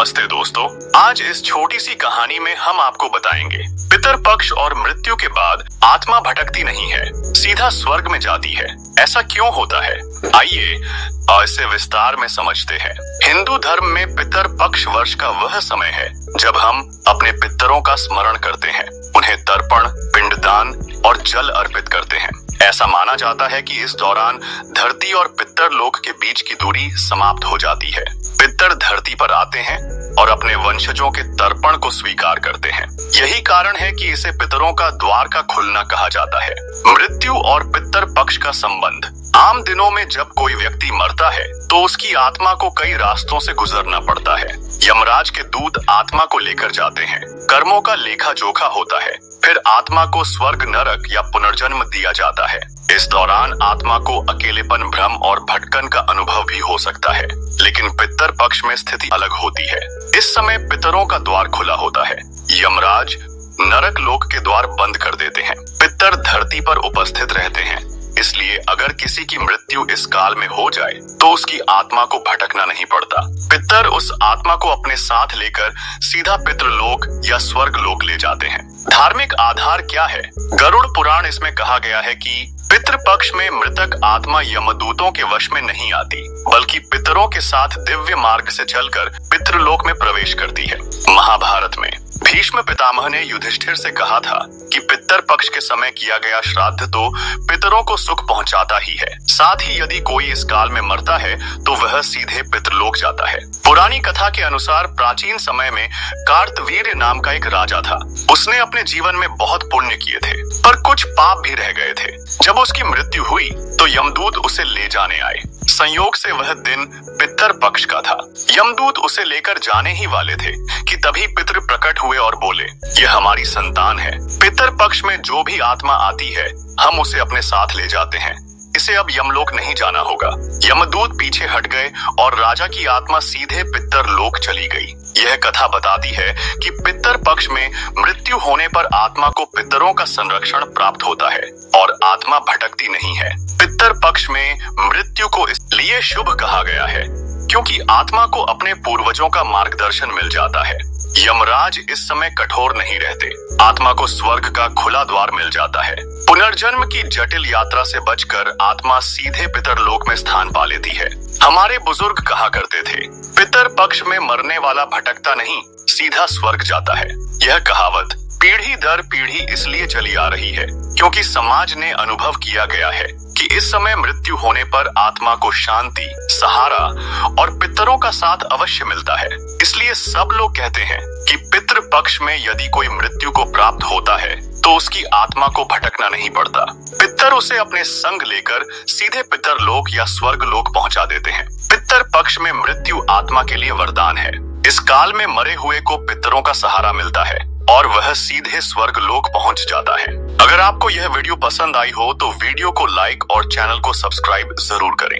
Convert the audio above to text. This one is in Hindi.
नमस्ते दोस्तों, आज इस छोटी सी कहानी में हम आपको बताएंगे पितर पक्ष और मृत्यु के बाद आत्मा भटकती नहीं है, सीधा स्वर्ग में जाती है। ऐसा क्यों होता है, आइए इसे विस्तार में समझते हैं। हिंदू धर्म में पितर पक्ष वर्ष का वह समय है जब हम अपने पितरों का स्मरण करते हैं, उन्हें तर्पण, पिंडदान और जल अर्पित करते हैं। ऐसा माना जाता है कि इस दौरान धरती और पितर लोक के बीच की दूरी समाप्त हो जाती है। पितर धरती पर आते हैं और अपने वंशजों के तर्पण को स्वीकार करते हैं। यही कारण है कि इसे पितरों का द्वार का खुलना कहा जाता है। मृत्यु और पितर पक्ष का संबंध। आम दिनों में जब कोई व्यक्ति मरता है तो उसकी आत्मा को कई रास्तों से गुजरना पड़ता है। यमराज के दूत आत्मा को लेकर जाते हैं, कर्मों का लेखा जोखा होता है, फिर आत्मा को स्वर्ग, नरक या पुनर्जन्म दिया जाता है। इस दौरान आत्मा को अकेलेपन, भ्रम और भटकन का अनुभव भी हो सकता है, लेकिन पितर पक्ष में स्थिति अलग होती है। इस समय पितरों का द्वार खुला होता है। यमराज नरक लोक के द्वार बंद कर देते हैं। पितर धरती पर उपस्थित रहते हैं, इसलिए अगर किसी की मृत्यु इस काल में हो जाए तो उसकी आत्मा को भटकना नहीं पड़ता। पितर उस आत्मा को अपने साथ लेकर सीधा पितृलोक या स्वर्ग लोक ले जाते हैं। धार्मिक आधार क्या है? गरुड़ पुराण इसमें कहा गया है कि पितृपक्ष में मृतक आत्मा यमदूतों के वश में नहीं आती, बल्कि पितरों के साथ दिव्य मार्ग से चलकर पितृलोक में प्रवेश करती है। महाभारत में भीष्म पितामह ने युधिष्ठिर से कहा था कि पितर पक्ष के समय किया गया श्राद्ध तो पितरों को सुख पहुंचाता ही है, साथ ही यदि कोई इस काल में मरता है तो वह सीधे पितृलोक जाता है। पुरानी कथा के अनुसार प्राचीन समय में कार्तवीर्य नाम का एक राजा था। उसने अपने जीवन में बहुत पुण्य किए थे, पर कुछ पाप भी रह गए थे। जब उसकी मृत्यु हुई तो यमदूत उसे ले जाने आए। संयोग से वह दिन पितर पक्ष का था। यमदूत उसे लेकर जाने ही वाले थे कि तभी पितृ प्रकट हुए और बोले, यह हमारी संतान है। पितर पक्ष में जो भी आत्मा आती है हम उसे अपने साथ ले जाते हैं, इसे अब यमलोक नहीं जाना होगा। यमदूत पीछे हट गए और राजा की आत्मा सीधे पितर लोक चली गई। यह कथा बताती है कि पितर पक्ष में मृत्यु होने पर आत्मा को पितरों का संरक्षण प्राप्त होता है और आत्मा भटकती नहीं है। पितर पक्ष में मृत्यु को इसलिए शुभ कहा गया है क्योंकि आत्मा को अपने पूर्वजों का मार्गदर्शन मिल जाता है। यमराज इस समय कठोर नहीं रहते, आत्मा को स्वर्ग का खुला द्वार मिल जाता है। पुनर्जन्म की जटिल यात्रा से बचकर आत्मा सीधे पितरलोक में स्थान पा लेती है। हमारे बुजुर्ग कहा करते थे, पितर पक्ष में मरने वाला भटकता नहीं, सीधा स्वर्ग जाता है। यह कहावत पीढ़ी दर पीढ़ी इसलिए चली आ रही है क्योंकि समाज ने अनुभव किया गया है कि इस समय मृत्यु होने पर आत्मा को शांति, सहारा और पितरों का साथ अवश्य मिलता है। इसलिए सब लोग कहते हैं कि पितृ पक्ष में यदि कोई मृत्यु को प्राप्त होता है तो उसकी आत्मा को भटकना नहीं पड़ता। पितर उसे अपने संग लेकर सीधे पितर लोक या स्वर्ग लोक पहुंचा देते हैं। पितर पक्ष में मृत्यु आत्मा के लिए वरदान है। इस काल में मरे हुए को पितरों का सहारा मिलता है और वह सीधे स्वर्ग लोक पहुंच जाता है। अगर आपको यह वीडियो पसंद आई हो तो वीडियो को लाइक और चैनल को सब्सक्राइब जरूर करें।